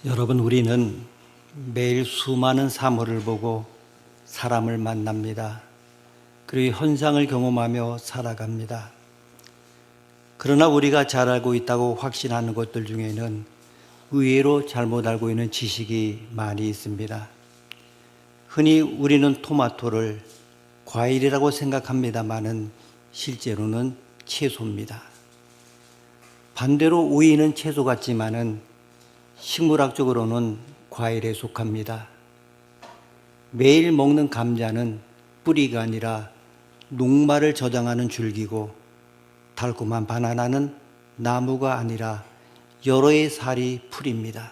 여러분, 우리는 매일 수많은 사물을 보고 사람을 만납니다. 그리고 현상을 경험하며 살아갑니다. 그러나 우리가 잘 알고 있다고 확신하는 것들 중에는 의외로 잘못 알고 있는 지식이 많이 있습니다. 흔히 우리는 토마토를 과일이라고 생각합니다마는 실제로는 채소입니다. 반대로 오이는 채소 같지만은 식물학적으로는 과일에 속합니다. 매일 먹는 감자는 뿌리가 아니라 녹말을 저장하는 줄기고, 달콤한 바나나는 나무가 아니라 여러의 살이 풀입니다.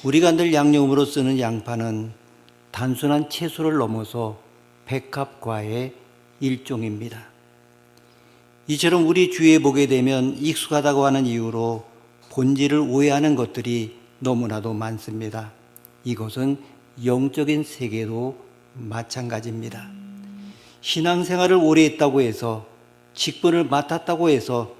우리가 늘 양념으로 쓰는 양파는 단순한 채소를 넘어서 백합과의 일종입니다. 이처럼 우리 주위에 보게 되면 익숙하다고 하는 이유로 본질을 오해하는 것들이 너무나도 많습니다. 이것은 영적인 세계도 마찬가지입니다. 신앙생활을 오래 했다고 해서, 직분을 맡았다고 해서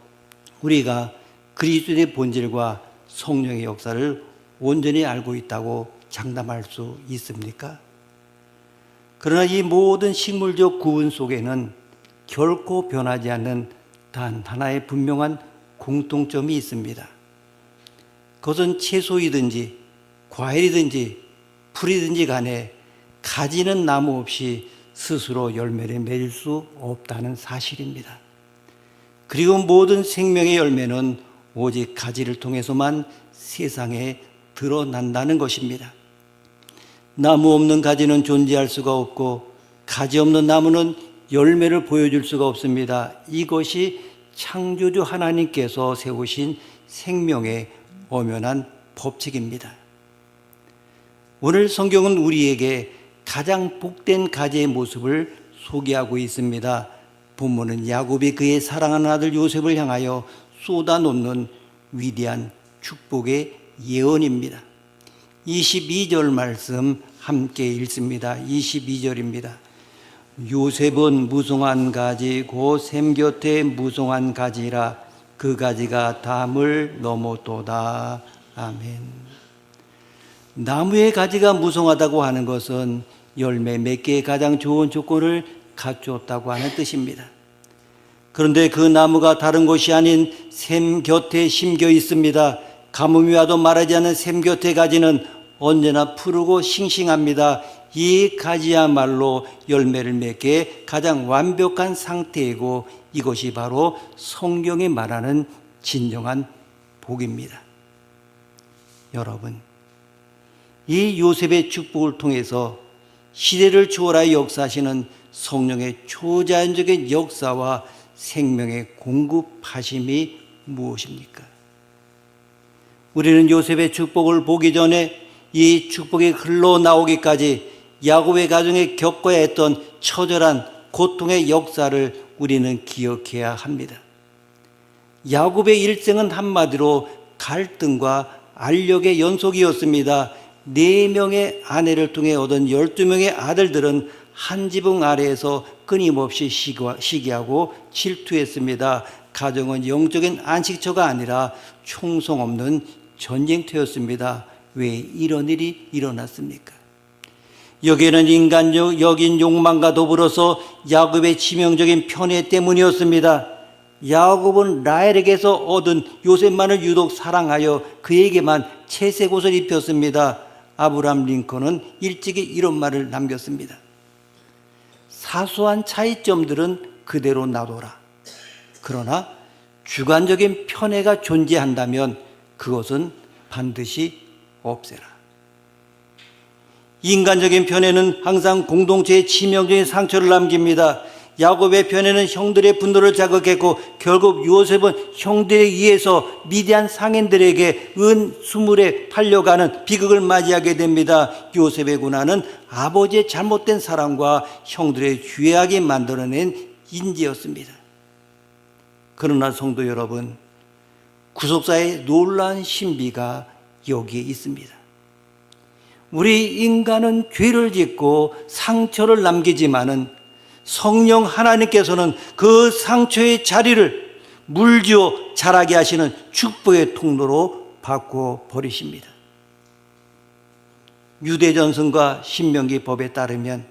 우리가 그리스도의 본질과 성령의 역사를 온전히 알고 있다고 장담할 수 있습니까? 그러나 이 모든 식물적 구분 속에는 결코 변하지 않는 단 하나의 분명한 공통점이 있습니다. 그것은 채소이든지 과일이든지 풀이든지 간에 가지는 나무 없이 스스로 열매를 맺을 수 없다는 사실입니다. 그리고 모든 생명의 열매는 오직 가지를 통해서만 세상에 드러난다는 것입니다. 나무 없는 가지는 존재할 수가 없고, 가지 없는 나무는 열매를 보여줄 수가 없습니다. 이것이 창조주 하나님께서 세우신 생명의 엄연한 법칙입니다. 오늘 성경은 우리에게 가장 복된 가지의 모습을 소개하고 있습니다. 본문은 야곱이 그의 사랑하는 아들 요셉을 향하여 쏟아놓는 위대한 축복의 예언입니다. 22절 말씀 함께 읽습니다. 22절입니다. 요셉은 무성한 가지 곧 샘 곁에 무성한 가지라, 그 가지가 담을 넘었도다. 아멘. 나무의 가지가 무성하다고 하는 것은 열매 맺기에 가장 좋은 조건을 갖추었다고 하는 뜻입니다. 그런데 그 나무가 다른 곳이 아닌 샘 곁에 심겨 있습니다. 가뭄이 와도 마르지 않는 샘 곁의 가지는 언제나 푸르고 싱싱합니다. 이 가지야말로 열매를 맺기에 가장 완벽한 상태이고, 이것이 바로 성경이 말하는 진정한 복입니다. 여러분, 이 요셉의 축복을 통해서 시대를 초월하여 역사하시는 성령의 초자연적인 역사와 생명의 공급하심이 무엇입니까? 우리는 요셉의 축복을 보기 전에 이 축복이 흘러나오기까지 야곱의 가정에 겪어야 했던 처절한 고통의 역사를 우리는 기억해야 합니다. 야곱의 일생은 한마디로 갈등과 알력의 연속이었습니다. 4명의 아내를 통해 얻은 12명의 아들들은 한 지붕 아래에서 끊임없이 시기하고 질투했습니다. 가정은 영적인 안식처가 아니라 총성 없는 전쟁터였습니다. 왜 이런 일이 일어났습니까? 여기에는 인간적인 욕망과 더불어서 야곱의 치명적인 편애 때문이었습니다. 야곱은 라헬에게서 얻은 요셉만을 유독 사랑하여 그에게만 채색 옷을 입혔습니다. 아브라함 링컨은 일찍이 이런 말을 남겼습니다. 사소한 차이점들은 그대로 놔둬라. 그러나 주관적인 편애가 존재한다면 그것은 반드시 없애라. 인간적인 편애는 항상 공동체의 치명적인 상처를 남깁니다. 야곱의 편애는 형들의 분노를 자극했고, 결국 요셉은 형들에 의해서 미디안 상인들에게 은 수물에 팔려가는 비극을 맞이하게 됩니다. 요셉의 고난은 아버지의 잘못된 사랑과 형들의 죄악이 만들어낸 인재였습니다. 그러나 성도 여러분, 구속사의 놀라운 신비가 여기에 있습니다. 우리 인간은 죄를 짓고 상처를 남기지만은 성령 하나님께서는 그 상처의 자리를 물지어 자라게 하시는 축복의 통로로 바꿔 버리십니다. 유대전승과 신명기 법에 따르면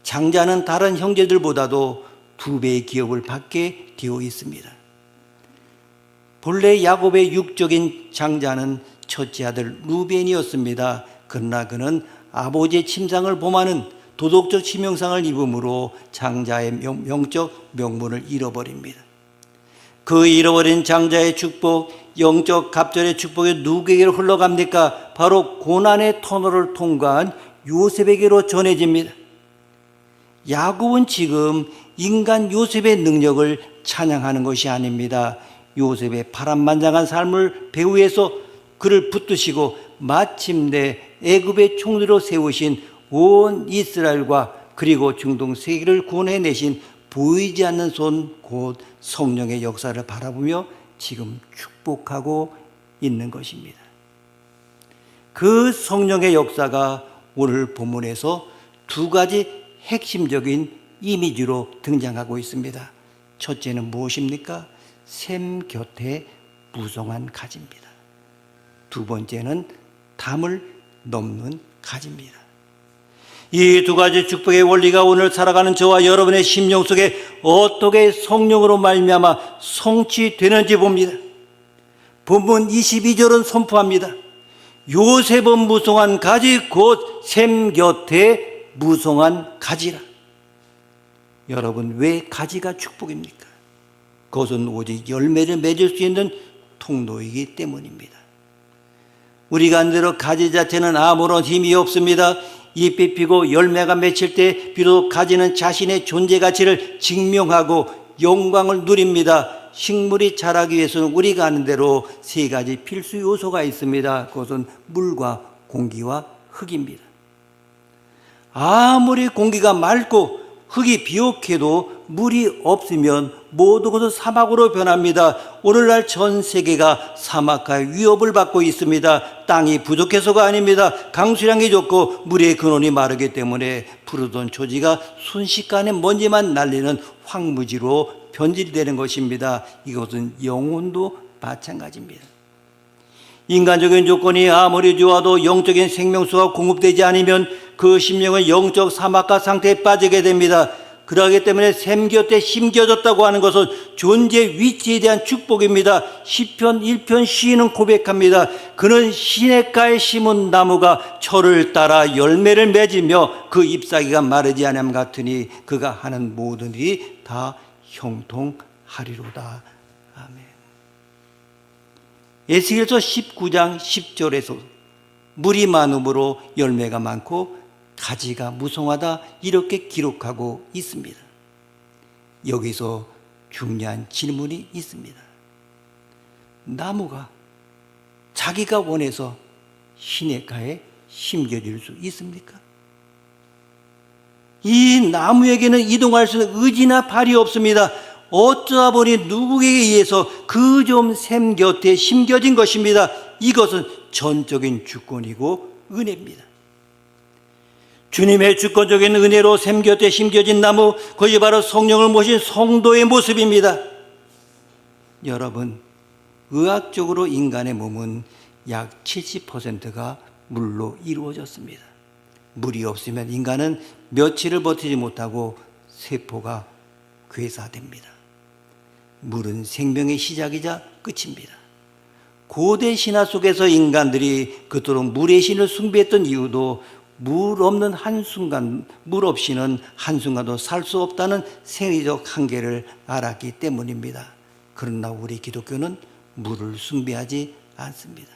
장자는 다른 형제들보다도 2배의 기업을 받게 되어 있습니다. 본래 야곱의 육적인 장자는 첫째 아들 루벤이었습니다. 그러나 그는 아버지의 침상을 범하는 도덕적 치명상을 입음으로 장자의 영적 명분을 잃어버립니다. 그 잃어버린 장자의 축복, 영적 갑절의 축복이 누구에게로 흘러갑니까? 바로 고난의 터널을 통과한 요셉에게로 전해집니다. 야곱은 지금 인간 요셉의 능력을 찬양하는 것이 아닙니다. 요셉의 파란만장한 삶을 배후에서 그를 붙드시고 마침내 애굽의 총리로 세우신 온 이스라엘과 그리고 중동 세계를 구원해내신 보이지 않는 손 곧 성령의 역사를 바라보며 지금 축복하고 있는 것입니다. 그 성령의 역사가 오늘 본문에서 2가지 핵심적인 이미지로 등장하고 있습니다. 첫째는 무엇입니까? 샘 곁에 무성한 가지입니다. 2번째는 담을 넘는 가지입니다. 이 2가지 축복의 원리가 오늘 살아가는 저와 여러분의 심령 속에 어떻게 성령으로 말미암아 성취되는지 봅니다. 본문 22절은 선포합니다. 요셉은 무성한 가지 곧 샘 곁에 무성한 가지라. 여러분, 왜 가지가 축복입니까? 그것은 오직 열매를 맺을 수 있는 통로이기 때문입니다. 우리가 안 대로 가지 자체는 아무런 힘이 없습니다. 잎이 피고 열매가 맺힐 때 비로소 가지는 자신의 존재 가치를 증명하고 영광을 누립니다. 식물이 자라기 위해서는 우리가 아는 대로 3가지 필수 요소가 있습니다. 그것은 물과 공기와 흙입니다. 아무리 공기가 맑고 흙이 비옥해도 물이 없으면 모두 것은 사막으로 변합니다. 오늘날 전 세계가 사막화의 위협을 받고 있습니다. 땅이 부족해서가 아닙니다. 강수량이 적고 물의 근원이 마르기 때문에 푸르던 초지가 순식간에 먼지만 날리는 황무지로 변질되는 것입니다. 이것은 영혼도 마찬가지입니다. 인간적인 조건이 아무리 좋아도 영적인 생명수가 공급되지 않으면 그 심령은 영적 사막화 상태에 빠지게 됩니다. 그러기 때문에 샘 곁에 심겨졌다고 하는 것은 존재 위치에 대한 축복입니다. 시편 1편 시인은 고백합니다. 그는 시냇가에 심은 나무가 철을 따라 열매를 맺으며 그 잎사귀가 마르지 않음 같으니 그가 하는 모든 일이 다 형통하리로다. 아멘. 에스겔서 19장 10절에서 물이 많음으로 열매가 많고 가지가 무성하다 이렇게 기록하고 있습니다. 여기서 중요한 질문이 있습니다. 나무가 자기가 원해서 시냇가에 심겨질 수 있습니까? 이 나무에게는 이동할 수 있는 의지나 발이 없습니다. 어쩌다 보니 누구에게 의해서 그 좀 샘 곁에 심겨진 것입니다. 이것은 전적인 주권이고 은혜입니다. 주님의 주권적인 은혜로 샘 곁에 심겨진 나무, 그것이 바로 성령을 모신 성도의 모습입니다. 여러분, 의학적으로 인간의 몸은 약 70%가 물로 이루어졌습니다. 물이 없으면 인간은 며칠을 버티지 못하고 세포가 괴사됩니다. 물은 생명의 시작이자 끝입니다. 고대 신화 속에서 인간들이 그토록 물의 신을 숭배했던 이유도 물 없는 한순간, 물 없이는 한순간도 살 수 없다는 생리적 한계를 알았기 때문입니다. 그러나 우리 기독교는 물을 숭배하지 않습니다.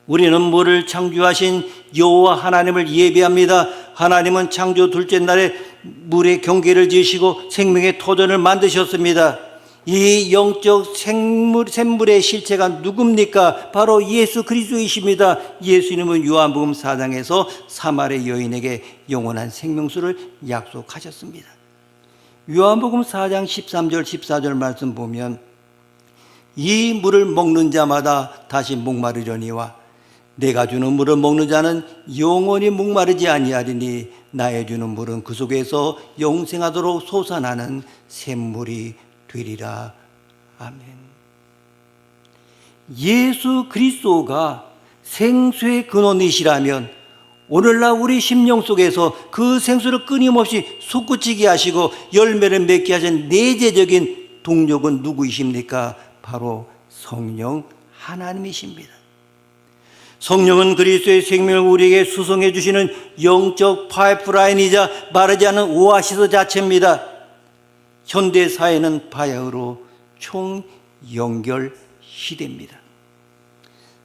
우리는 물을 창조하신 여호와 하나님을 예배합니다. 하나님은 창조 둘째 날에 물의 경계를 지으시고 생명의 터전을 만드셨습니다. 이 영적 샘물의 실체가 누굽니까? 바로 예수 그리스도이십니다. 예수님은 요한복음 4장에서 사마리 여인에게 영원한 생명수를 약속하셨습니다. 요한복음 4장 13절 14절 말씀 보면 이 물을 먹는 자마다 다시 목마르려니와 내가 주는 물을 먹는 자는 영원히 목마르지 아니하리니 나의 주는 물은 그 속에서 영생하도록 솟아나는 샘물이 되리라. 아멘. 예수 그리스도가 생수의 근원이시라면 오늘날 우리 심령 속에서 그 생수를 끊임없이 솟구치게 하시고 열매를 맺게 하신 내재적인 동력은 누구이십니까? 바로 성령 하나님이십니다. 성령은 그리스도의 생명을 우리에게 수송해 주시는 영적 파이프라인이자 마르지 않은 오아시스 자체입니다. 현대 사회는 바야흐로 총연결 시대입니다.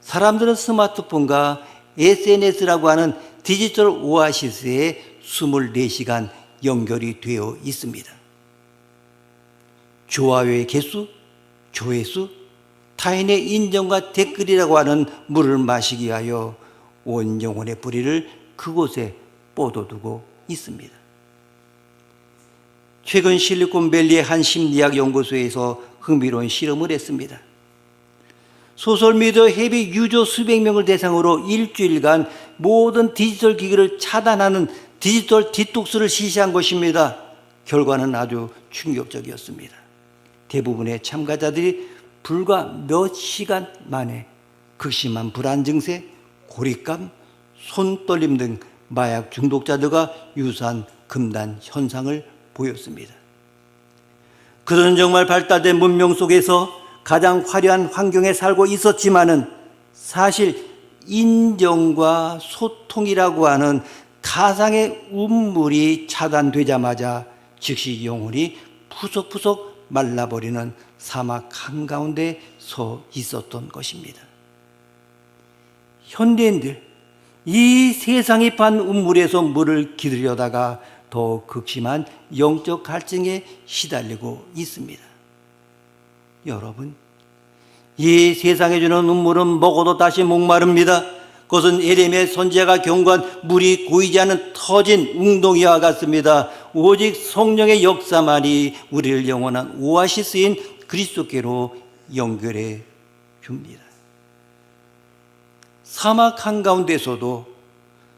사람들은 스마트폰과 SNS라고 하는 디지털 오아시스에 24시간 연결이 되어 있습니다. 좋아요의 개수, 조회수, 타인의 인정과 댓글이라고 하는 물을 마시기 위하여 온 영혼의 뿌리를 그곳에 뻗어두고 있습니다. 최근 실리콘밸리의 한 심리학 연구소에서 흥미로운 실험을 했습니다. 소셜미디어 헤비 유저 수백 명을 대상으로 일주일간 모든 디지털 기기를 차단하는 디지털 디톡스를 실시한 것입니다. 결과는 아주 충격적이었습니다. 대부분의 참가자들이 불과 몇 시간 만에 극심한 불안 증세, 고립감, 손떨림 등 마약 중독자들과 유사한 금단 현상을 보였습니다. 그들은 정말 발달된 문명 속에서 가장 화려한 환경에 살고 있었지만은 사실 인정과 소통이라고 하는 가상의 운물이 차단되자마자 즉시 영혼이 푸석푸석 말라버리는 사막 한가운데 서 있었던 것입니다. 현대인들, 이 세상이 판 운물에서 물을 기르려다가 더 극심한 영적 갈증에 시달리고 있습니다. 여러분, 이 세상에 주는 음물은 먹어도 다시 목마릅니다. 그것은 에레미야 선지자가 경고한 물이 고이지 않은 터진 웅덩이와 같습니다. 오직 성령의 역사만이 우리를 영원한 오아시스인 그리스도께로 연결해 줍니다. 사막 한가운데서도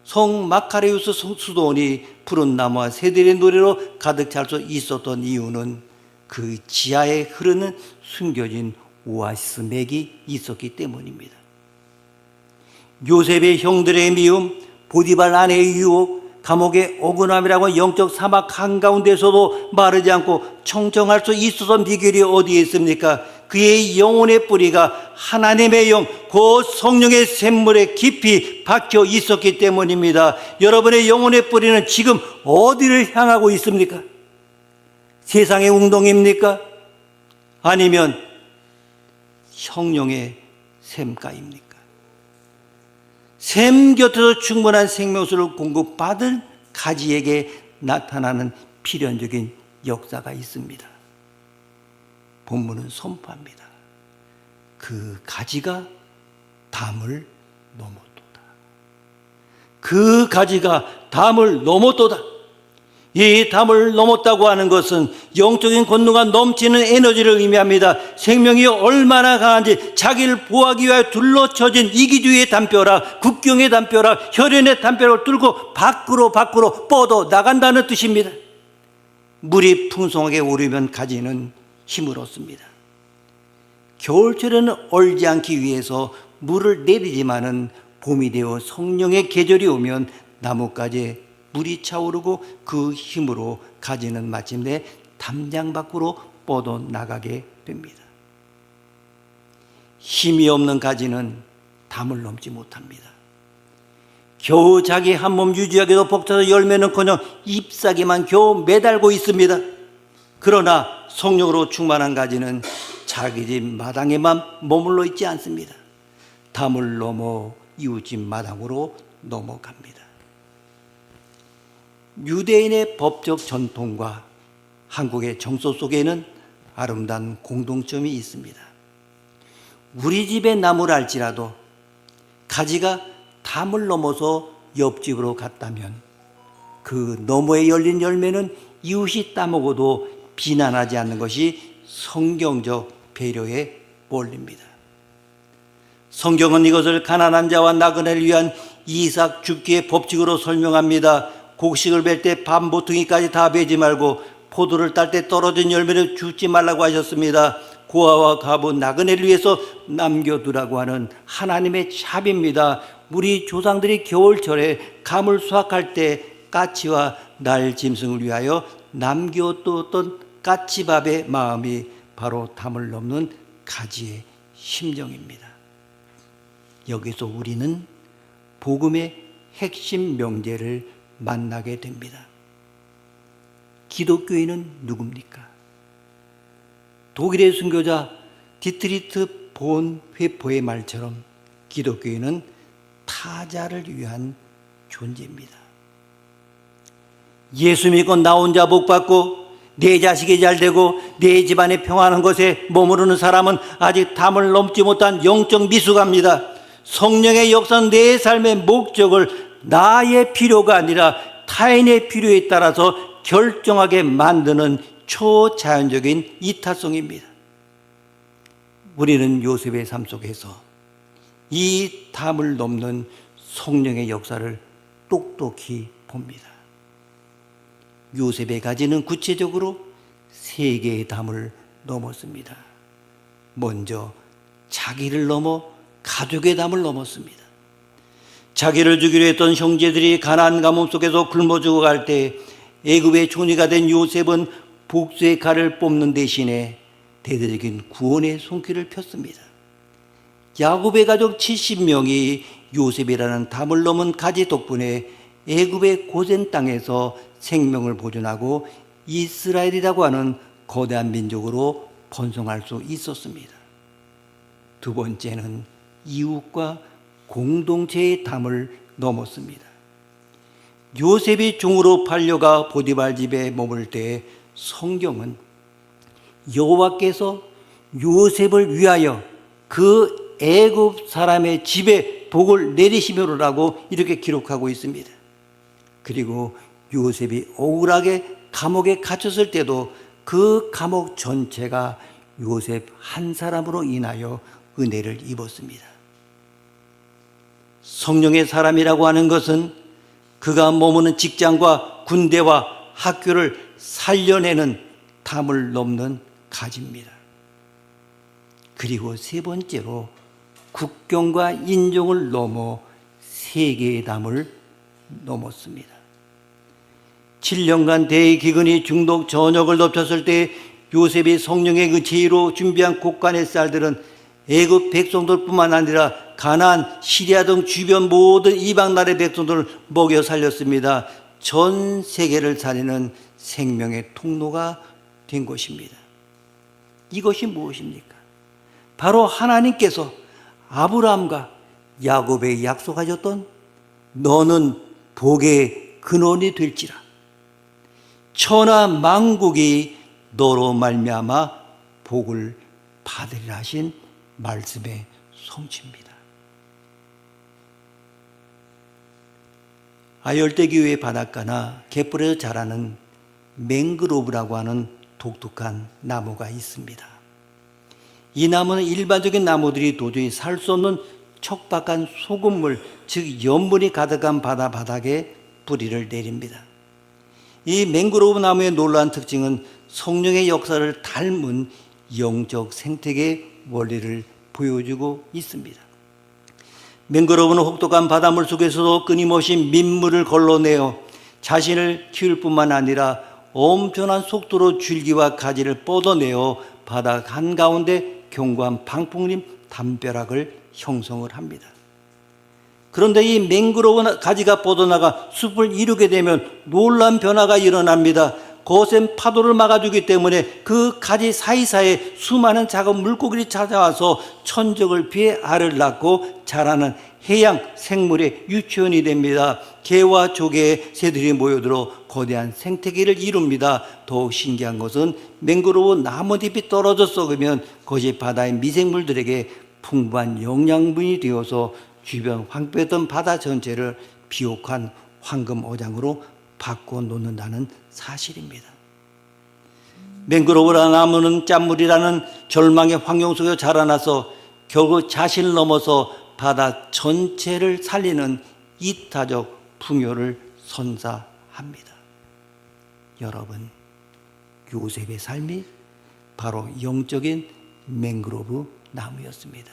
성 마카레우스 수도원이 푸른 나무와 새들의 노래로 가득 찰 수 있었던 이유는 그 지하에 흐르는 숨겨진 오아시스 맥이 있었기 때문입니다. 요셉의 형들의 미움, 보디발 아내의 유혹, 감옥의 억울함이라고 영적 사막 한가운데서도 마르지 않고 청정할 수 있었던 비결이 어디에 있습니까? 그의 영혼의 뿌리가 하나님의 영, 곧 성령의 샘물에 깊이 박혀 있었기 때문입니다. 여러분의 영혼의 뿌리는 지금 어디를 향하고 있습니까? 세상의 웅덩이입니까? 아니면 성령의 샘가입니까? 샘 곁에서 충분한 생명수를 공급받을 가지에게 나타나는 필연적인 역사가 있습니다. 본문은 선포합니다. 그 가지가 담을 넘었도다. 그 가지가 담을 넘었도다. 이 담을 넘었다고 하는 것은 영적인 권능과 넘치는 에너지를 의미합니다. 생명이 얼마나 강한지 자기를 보호하기 위하여 둘러쳐진 이기주의의 담벼락, 국경의 담벼락, 혈연의 담벼락을 뚫고 밖으로 뻗어 나간다는 뜻입니다. 물이 풍성하게 오르면 가지는 힘을 얻습니다. 겨울철에는 얼지 않기 위해서 물을 내리지만은 봄이 되어 성령의 계절이 오면 나뭇가지에 물이 차오르고 그 힘으로 가지는 마침내 담장 밖으로 뻗어 나가게 됩니다. 힘이 없는 가지는 담을 넘지 못합니다. 겨우 자기 한 몸 유지하기도 벅차서 열매는커녕 잎사귀만 겨우 매달고 있습니다. 그러나 성령으로 충만한 가지는 자기 집 마당에만 머물러 있지 않습니다. 담을 넘어 이웃집 마당으로 넘어갑니다. 유대인의 법적 전통과 한국의 정서 속에는 아름다운 공동점이 있습니다. 우리 집의 나무랄지라도 가지가 담을 넘어서 옆집으로 갔다면 그 너머에 열린 열매는 이웃이 따먹어도 비난하지 않는 것이 성경적 배려의 원리입니다. 성경은 이것을 가난한 자와 나그네를 위한 이삭 줍기의 법칙으로 설명합니다. 곡식을 벨 때 밥 모퉁이까지 다 베지 말고 포도를 딸 때 떨어진 열매를 줍지 말라고 하셨습니다. 고아와 과부 나그네를 위해서 남겨두라고 하는 하나님의 차비입니다. 우리 조상들이 겨울철에 감을 수확할 때 까치와 날 짐승을 위하여 남겨두었던 까치밥의 마음이 바로 담을 넘는 가지의 심정입니다. 여기서 우리는 복음의 핵심 명제를 만나게 됩니다. 기독교인은 누굽니까? 독일의 순교자 디트리트 본 회포의 말처럼 기독교인은 타자를 위한 존재입니다. 예수 믿고 나 혼자 복받고 내 자식이 잘되고 내 집안이 평안한 것에 머무르는 사람은 아직 담을 넘지 못한 영적 미숙합니다. 성령의 역사는 내 삶의 목적을 나의 필요가 아니라 타인의 필요에 따라서 결정하게 만드는 초자연적인 이타성입니다. 우리는 요셉의 삶 속에서 이 담을 넘는 성령의 역사를 똑똑히 봅니다. 요셉의 가지는 구체적으로 세 개의 담을 넘었습니다. 먼저 자기를 넘어 가족의 담을 넘었습니다. 자기를 죽이려 했던 형제들이 가나안 가뭄 속에서 굶어 죽어갈 때 애굽의 총리가 된 요셉은 복수의 칼을 뽑는 대신에 대대적인 구원의 손길을 폈습니다. 야곱의 가족 70명이 요셉이라는 담을 넘은 가지 덕분에 애굽의 고센 땅에서 생명을 보존하고 이스라엘이라고 하는 거대한 민족으로 번성할 수 있었습니다. 두 번째는 이웃과 공동체의 담을 넘었습니다. 요셉이 종으로 팔려가 보디발 집에 머물 때 성경은 여호와께서 요셉을 위하여 그 애굽 사람의 집에 복을 내리시며라고 이렇게 기록하고 있습니다. 그리고 요셉이 억울하게 감옥에 갇혔을 때도 그 감옥 전체가 요셉 한 사람으로 인하여 은혜를 입었습니다. 성령의 사람이라고 하는 것은 그가 머무는 직장과 군대와 학교를 살려내는 담을 넘는 가지입니다. 그리고 세 번째로 국경과 인종을 넘어 세계의 담을 넘었습니다. 7년간 대기근이 중독 전역을 덮쳤을 때 요셉이 성령의 그 지혜로 준비한 곡간의 쌀들은 애굽 백성들뿐만 아니라 가나안, 시리아 등 주변 모든 이방 나라의 백성들을 먹여 살렸습니다. 전 세계를 살리는 생명의 통로가 된 것입니다. 이것이 무엇입니까? 바로 하나님께서 아브라함과 야곱에게 약속하셨던 너는 복의 근원이 될지라 천하 만국이 너로 말미암아 복을 받으리라 하신 말씀의 성취입니다. 아열대교회 바닷가나 갯벌에서 자라는 맹그로브라고 하는 독특한 나무가 있습니다. 이 나무는 일반적인 나무들이 도저히 살 수 없는 척박한 소금물, 즉 염분이 가득한 바다 바닥에 뿌리를 내립니다. 이 맹그로브 나무의 놀라운 특징은 성령의 역사를 닮은 영적 생태계 원리를 보여주고 있습니다. 맹그로브는 혹독한 바닷물 속에서도 끊임없이 민물을 걸러내어 자신을 키울 뿐만 아니라 엄청난 속도로 줄기와 가지를 뻗어내어 바닥 한가운데 견고한 방풍림 담벼락을 형성을 합니다. 그런데 이 맹그로브 가지가 뻗어나가 숲을 이루게 되면 놀라운 변화가 일어납니다. 거센 파도를 막아주기 때문에 그 가지 사이사이에 수많은 작은 물고기들이 찾아와서 천적을 피해 알을 낳고 자라는 해양 생물의 유치원이 됩니다. 개와 조개, 새들이 모여들어 거대한 생태계를 이룹니다. 더욱 신기한 것은 맹그로브 나뭇잎이 떨어져 썩으면 그것이 바다의 미생물들에게 풍부한 영양분이 되어서 주변 황폐했던 바다 전체를 비옥한 황금어장으로 바꿔놓는다는 사실입니다. 맹그로브라는 나무는 짠물이라는 절망의 환경 속에 자라나서 결국 자신을 넘어서 바다 전체를 살리는 이타적 풍요를 선사합니다. 여러분, 요셉의 삶이 바로 영적인 맹그로브 나무였습니다.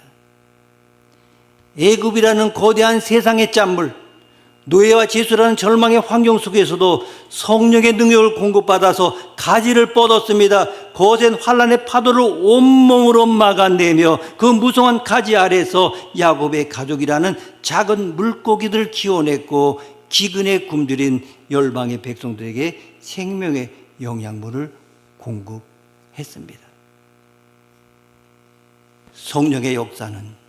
애굽이라는 거대한 세상의 짠물, 노예와 제수라는 절망의 환경 속에서도 성령의 능력을 공급받아서 가지를 뻗었습니다. 거센 환란의 파도를 온몸으로 막아내며 그 무성한 가지 아래서 야곱의 가족이라는 작은 물고기들을 키워냈고 기근에 굶주린 열방의 백성들에게 생명의 영양분을 공급했습니다. 성령의 역사는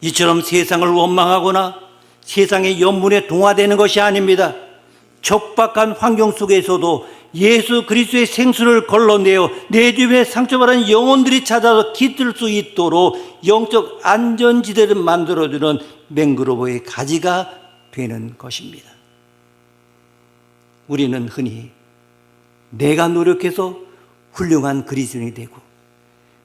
이처럼 세상을 원망하거나 세상의 연문에 동화되는 것이 아닙니다. 척박한 환경 속에서도 예수 그리스도의 생수를 걸러내어 내 주변에 상처받은 영혼들이 찾아서 깃들 수 있도록 영적 안전지대를 만들어주는 맹그로브의 가지가 되는 것입니다. 우리는 흔히 내가 노력해서 훌륭한 그리스도인이 되고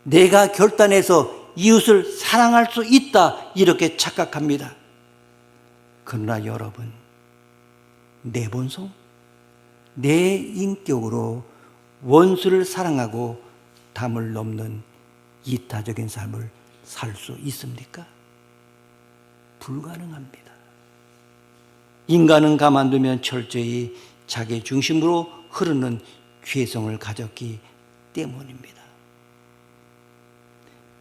내가 결단해서 이웃을 사랑할 수 있다 이렇게 착각합니다. 그러나 여러분, 내 본성, 내 인격으로 원수를 사랑하고 담을 넘는 이타적인 삶을 살 수 있습니까? 불가능합니다. 인간은 가만두면 철저히 자기 중심으로 흐르는 죄성을 가졌기 때문입니다.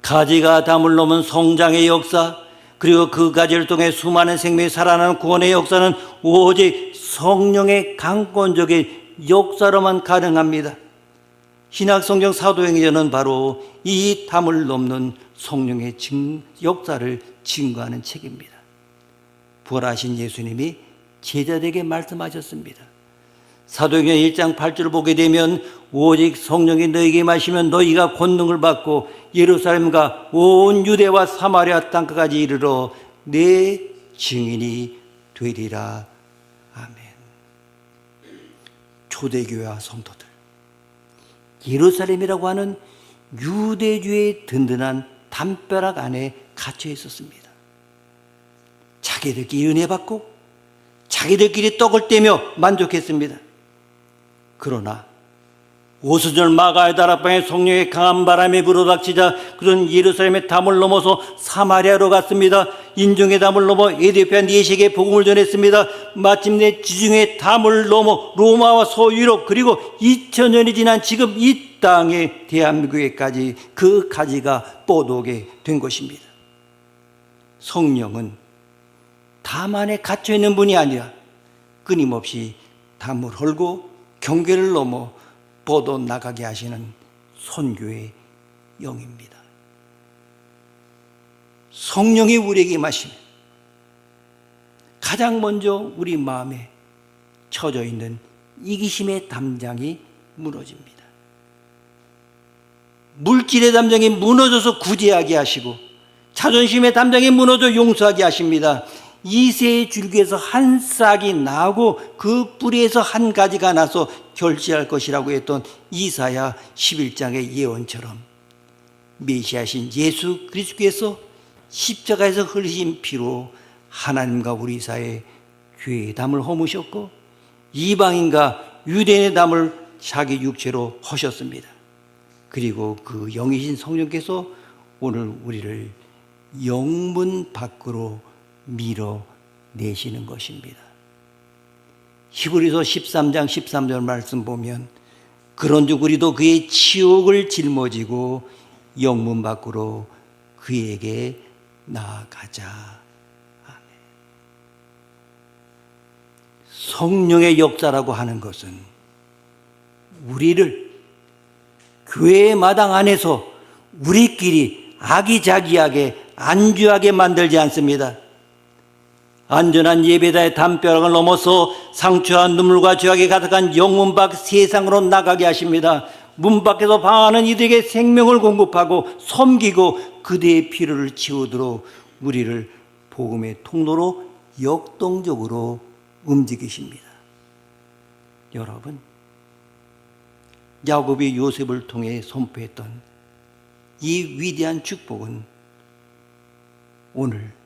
가지가 담을 넘은 성장의 역사, 그리고 그 가지를 통해 수많은 생명이 살아나는 구원의 역사는 오직 성령의 강권적인 역사로만 가능합니다. 신약성경 사도행전은 바로 이 담을 넘는 성령의 역사를 증거하는 책입니다. 부활하신 예수님이 제자들에게 말씀하셨습니다. 사도행전 1장 8절을 보게 되면 오직 성령이 너희에게 마시면 너희가 권능을 받고 예루살렘과 온 유대와 사마리아 땅까지 이르러 내 증인이 되리라. 아멘. 초대교회와 성도들, 예루살렘이라고 하는 유대주의 든든한 담벼락 안에 갇혀 있었습니다. 자기들끼리 은혜 받고 자기들끼리 떡을 떼며 만족했습니다. 그러나 오순절 마가의 다락방에 성령의 강한 바람이 불어닥치자 그런 예루살렘의 담을 넘어서 사마리아로 갔습니다. 인종의 담을 넘어 에티오피아 넷에게 복음을 전했습니다. 마침내 지중해 담을 넘어 로마와 서유럽 그리고 2000년이 지난 지금 이 땅에 대한민국에까지 그 가지가 뻗어오게 된 것입니다. 성령은 담 안에 갇혀있는 분이 아니라 끊임없이 담을 헐고 경계를 넘어 뻗어 나가게 하시는 선교의 영입니다. 성령이 우리에게 임하시면 가장 먼저 우리 마음에 처져 있는 이기심의 담장이 무너집니다. 물질의 담장이 무너져서 구제하게 하시고 자존심의 담장이 무너져 용서하게 하십니다. 이새의 줄기에서 한 싹이 나고 그 뿌리에서 한 가지가 나서 결실할 것이라고 했던 이사야 11장의 예언처럼 메시아신 예수 그리스도께서 십자가에서 흘리신 피로 하나님과 우리 사이에 죄의 담을 허무셨고 이방인과 유대인의 담을 자기 육체로 허셨습니다. 그리고 그 영이신 성령께서 오늘 우리를 영문 밖으로 밀어내시는 것입니다. 히브리서 13장 13절 말씀 보면 그런즉 우리도 그의 치욕을 짊어지고 영문 밖으로 그에게 나아가자. 아멘. 성령의 역사라고 하는 것은 우리를 교회의 마당 안에서 우리끼리 아기자기하게 안주하게 만들지 않습니다. 안전한 예배다의 담벼락을 넘어서 상처와 눈물과 죄악에 가득한 영문 밖 세상으로 나가게 하십니다. 문 밖에서 방황하는 이들에게 생명을 공급하고 섬기고 그대의 피로를 치우도록 우리를 복음의 통로로 역동적으로 움직이십니다. 여러분, 야곱이 요셉을 통해 선포했던 이 위대한 축복은 오늘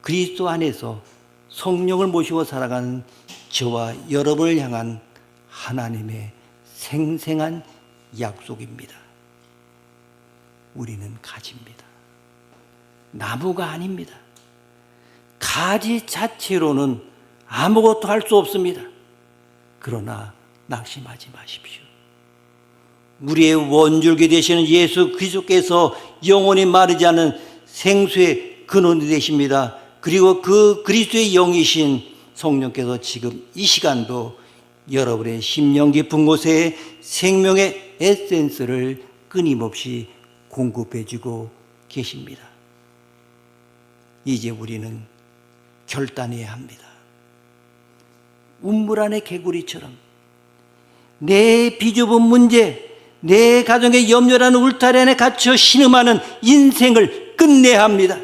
그리스도 안에서 성령을 모시고 살아가는 저와 여러분을 향한 하나님의 생생한 약속입니다. 우리는 가지입니다. 나무가 아닙니다. 가지 자체로는 아무것도 할 수 없습니다. 그러나 낙심하지 마십시오. 우리의 원줄기 되시는 예수 그리스도께서 영원히 마르지 않은 생수의 근원이 되십니다. 그리고 그 그리스도의 영이신 성령께서 지금 이 시간도 여러분의 심령 깊은 곳에 생명의 에센스를 끊임없이 공급해주고 계십니다. 이제 우리는 결단해야 합니다. 운물 안의 개구리처럼 내 비좁은 문제, 내 가정의 염려라는 울타리 안에 갇혀 신음하는 인생을 끝내야 합니다.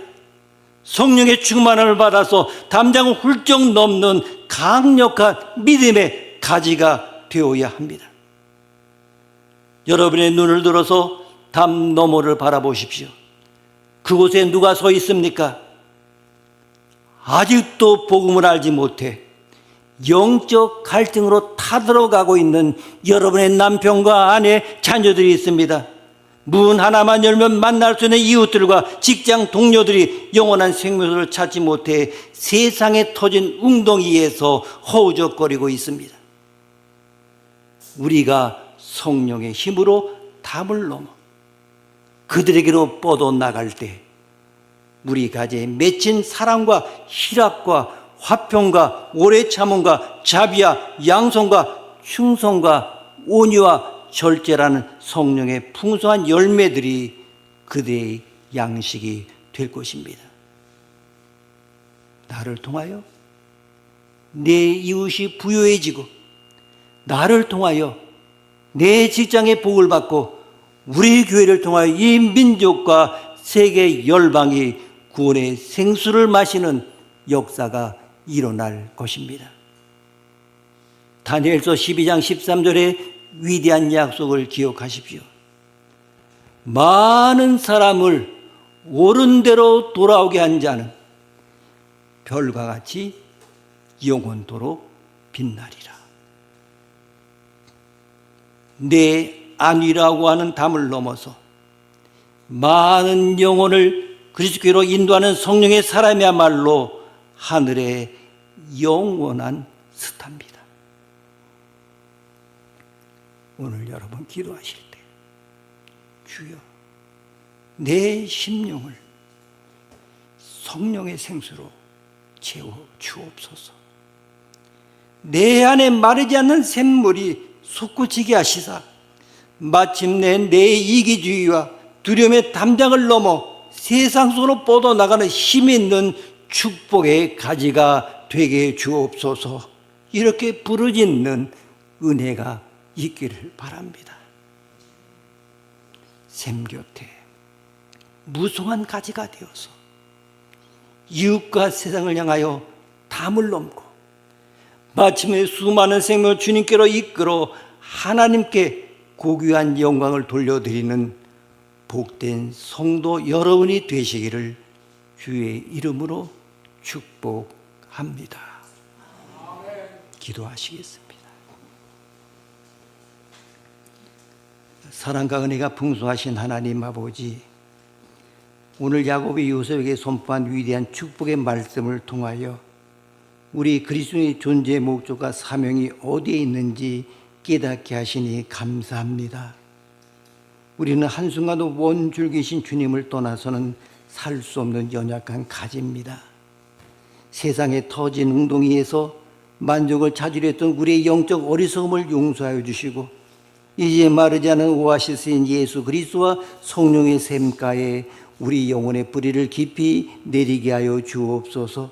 성령의 충만함을 받아서 담장을 훌쩍 넘는 강력한 믿음의 가지가 되어야 합니다. 여러분의 눈을 들어서 담 너머를 바라보십시오. 그곳에 누가 서 있습니까? 아직도 복음을 알지 못해 영적 갈등으로 타들어가고 있는 여러분의 남편과 아내, 자녀들이 있습니다. 문 하나만 열면 만날 수 있는 이웃들과 직장 동료들이 영원한 생명을 찾지 못해 세상에 터진 웅덩이에서 허우적거리고 있습니다. 우리가 성령의 힘으로 담을 넘어 그들에게로 뻗어나갈 때 우리 가지에 맺힌 사랑과 희락과 화평과 오래 참음과 자비와 양성과 충성과 온유와 절제라는 성령의 풍성한 열매들이 그들의 양식이 될 것입니다. 나를 통하여 내 이웃이 부유해지고, 나를 통하여 내 직장의 복을 받고, 우리 교회를 통하여 이 민족과 세계 열방이 구원의 생수를 마시는 역사가 일어날 것입니다. 다니엘서 12장 13절에 위대한 약속을 기억하십시오. 많은 사람을 옳은 대로 돌아오게 한 자는 별과 같이 영원토록 빛나리라. 내 안위라고 하는 담을 넘어서 많은 영혼을 그리스도로 인도하는 성령의 사람이야말로 하늘의 영원한 스타입니다. 오늘 여러분 기도하실 때 주여 내 심령을 성령의 생수로 채워 주옵소서. 내 안에 마르지 않는 샘물이 솟구치게 하시사 마침내 내 이기주의와 두려움의 담장을 넘어 세상 속으로 뻗어나가는 힘이 있는 축복의 가지가 되게 주옵소서. 이렇게 부르짖는 은혜가 있기를 바랍니다. 샘 곁에 무성한 가지가 되어서 이웃과 세상을 향하여 담을 넘고 마침내 수많은 생명을 주님께로 이끌어 하나님께 고귀한 영광을 돌려드리는 복된 성도 여러분이 되시기를 주의 이름으로 축복합니다. 기도하시겠습니다. 사랑과 은혜가 풍성하신 하나님 아버지, 오늘 야곱이 요셉에게 선포한 위대한 축복의 말씀을 통하여 우리 그리스도의 존재의 목적과 사명이 어디에 있는지 깨닫게 하시니 감사합니다. 우리는 한순간도 원줄기신 주님을 떠나서는 살 수 없는 연약한 가지입니다. 세상에 터진 웅덩이에서 만족을 찾으려 했던 우리의 영적 어리석음을 용서하여 주시고 이제 마르지 않은 오아시스인 예수 그리스도와 성령의 샘가에 우리 영혼의 뿌리를 깊이 내리게 하여 주옵소서.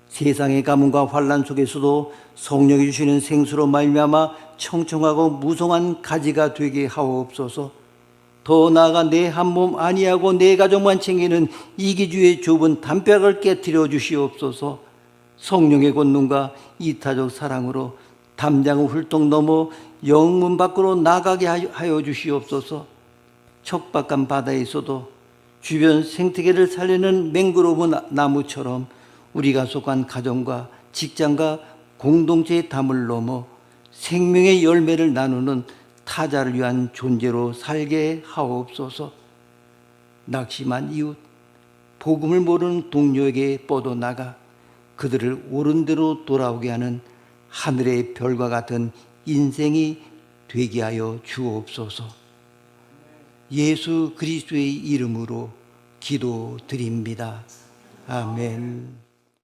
세상의 가뭄과 환난 속에서도 성령이 주시는 생수로 말미암아 청청하고 무성한 가지가 되게 하옵소서. 더 나아가 내 한 몸 아니하고 내 가족만 챙기는 이기주의 좁은 담벼락을 깨트려 주시옵소서. 성령의 권능과 이타적 사랑으로 담장을 훌떡 넘어 영문 밖으로 나가게 하여 주시옵소서. 척박한 바다에서도 주변 생태계를 살리는 맹그로브 나무처럼 우리가 속한 가정과 직장과 공동체의 담을 넘어 생명의 열매를 나누는 타자를 위한 존재로 살게 하옵소서. 낙심한 이웃, 복음을 모르는 동료에게 뻗어나가 그들을 옳은 대로 돌아오게 하는 하늘의 별과 같은 인생이 되게 하여 주옵소서. 예수 그리스도의 이름으로 기도드립니다. 아멘.